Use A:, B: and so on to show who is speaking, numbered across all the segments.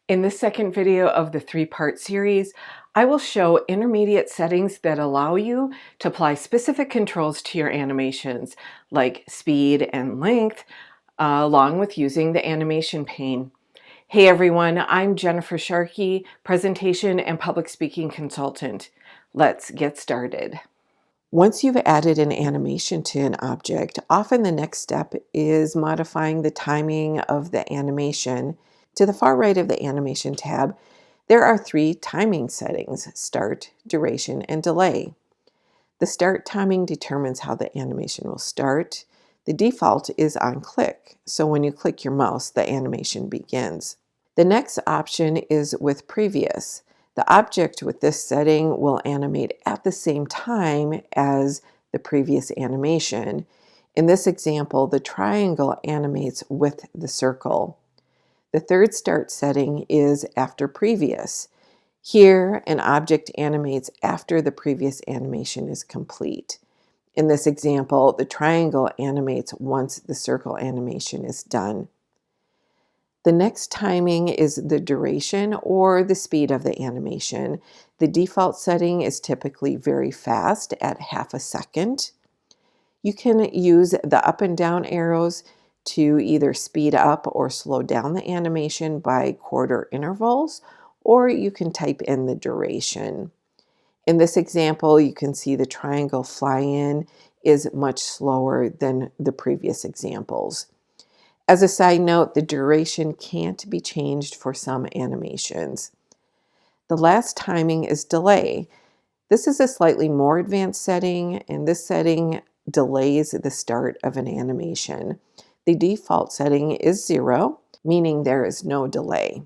A: In this second video of the three-part series, I will show intermediate settings that allow you to apply specific controls to your animations, like speed and length, along with using the animation pane. Hey everyone, I'm Jennifer Sharkey, presentation and public speaking consultant. Let's get started. Once you've added an animation to an object, often the next step is modifying the timing of the animation. To the far right of the animation tab, there are three timing settings: start, duration, and delay. The start timing determines how the animation will start. The default is on click, so when you click your mouse, the animation begins. The next option is with previous. The object with this setting will animate at the same time as the previous animation. In this example, the triangle animates with the circle. The third start setting is after previous. Here, an object animates after the previous animation is complete. In this example, the triangle animates once the circle animation is done. The next timing is the duration or the speed of the animation. The default setting is typically very fast at half a second. You can use the up and down arrows to either speed up or slow down the animation by quarter intervals, or you can type in the duration. In this example, you can see the triangle fly-in is much slower than the previous examples. As a side note, the duration can't be changed for some animations. The last timing is delay. This is a slightly more advanced setting, and this setting delays the start of an animation. The default setting is 0, meaning there is no delay.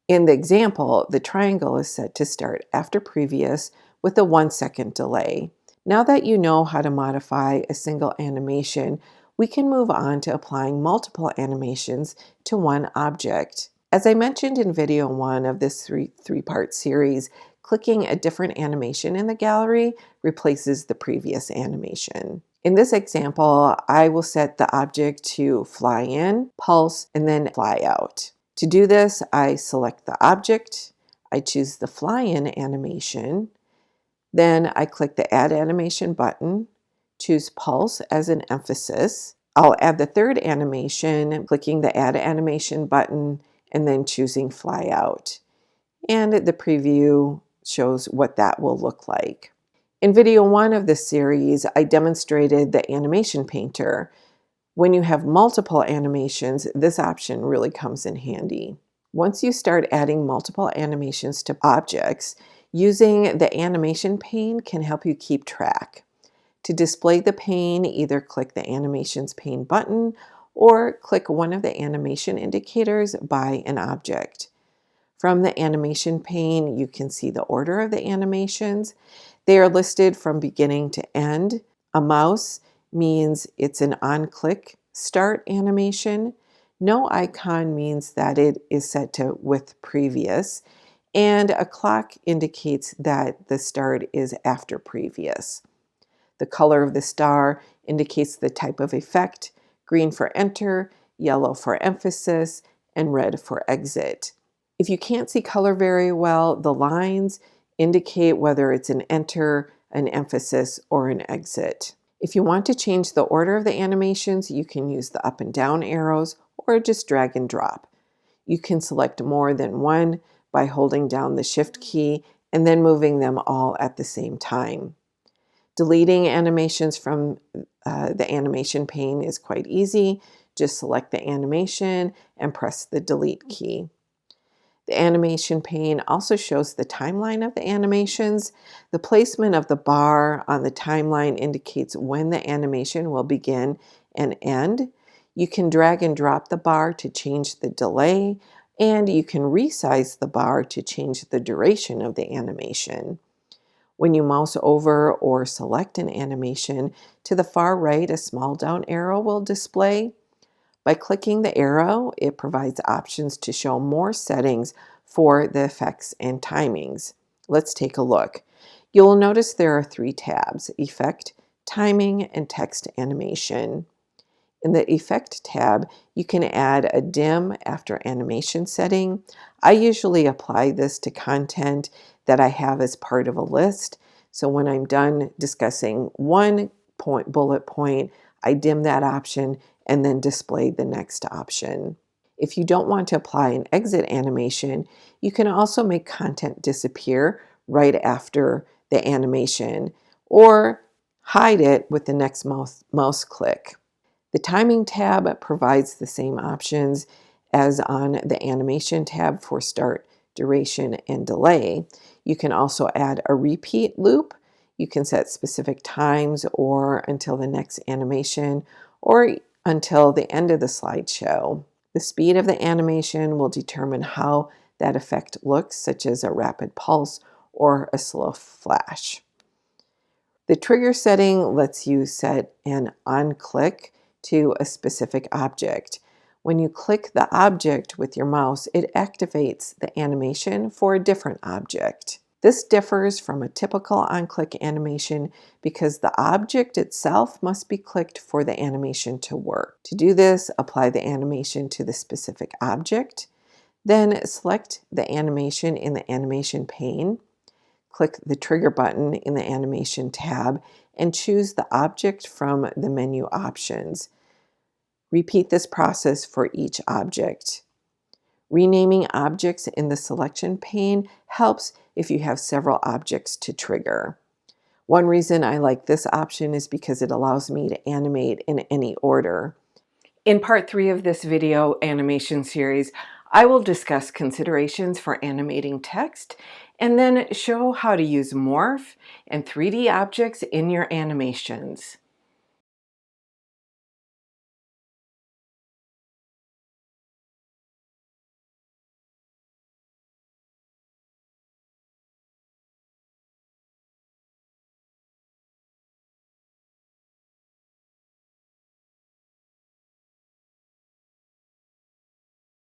A: In the example, the triangle is set to start after previous with a 1-second delay. Now that you know how to modify a single animation, we can move on to applying multiple animations to one object. As I mentioned in video 1 of this three-part series, clicking a different animation in the gallery replaces the previous animation. In this example, I will set the object to fly in, pulse, and then fly out. To do this, I select the object, I choose the fly in animation, then I click the Add Animation button, choose Pulse as an emphasis. I'll add the third animation, clicking the Add Animation button, and then choosing Fly Out. And the preview shows what that will look like. In video 1 of this series, I demonstrated the Animation Painter. When you have multiple animations, this option really comes in handy. Once you start adding multiple animations to objects, using the animation pane can help you keep track. To display the pane, either click the Animations pane button or click one of the animation indicators by an object. From the animation pane, you can see the order of the animations. They are listed from beginning to end. A mouse means it's an on-click start animation. No icon means that it is set to with previous. And a clock indicates that the start is after previous. The color of the star indicates the type of effect: green for enter, yellow for emphasis, and red for exit. If you can't see color very well, the lines indicate whether it's an enter, an emphasis, or an exit. If you want to change the order of the animations, you can use the up and down arrows or just drag and drop. You can select more than one by holding down the Shift key and then moving them all at the same time. Deleting animations from the animation pane is quite easy. Just select the animation and press the delete key. The animation pane also shows the timeline of the animations. The placement of the bar on the timeline indicates when the animation will begin and end. You can drag and drop the bar to change the delay, and you can resize the bar to change the duration of the animation. When you mouse over or select an animation, to the far right, a small down arrow will display. By clicking the arrow, it provides options to show more settings for the effects and timings. Let's take a look. You'll notice there are 3 tabs: Effect, Timing, and Text Animation.
B: In the Effect tab, you can add a dim after animation setting. I usually apply this to content that I have as part of a list. So when I'm done discussing one bullet point, I dim that option and then display the next option. If you don't want to apply an exit animation, you can also make content disappear right after the animation or hide it with the next mouse click. The Timing tab provides the same options as on the Animation tab for start, duration, and delay. You can also add a repeat loop. You can set specific times or until the next animation or until the end of the slideshow. The speed of the animation will determine how that effect looks, such as a rapid pulse or a slow flash. The trigger setting lets you set an on-click to a specific object. When you click the object with your mouse, it activates the animation for a different object. This differs from a typical on-click animation because the object itself must be clicked for the animation to work. To do this, apply the animation to the specific object, then select the animation in the animation pane. Click the trigger button in the Animation tab and choose the object from the menu options. Repeat this process for each object. Renaming objects in the selection pane helps if you have several objects to trigger. One reason I like this option is because it allows me to animate in any order.
A: In part 3 of this video animation series, I will discuss considerations for animating text and then show how to use morph and 3D objects in your animations.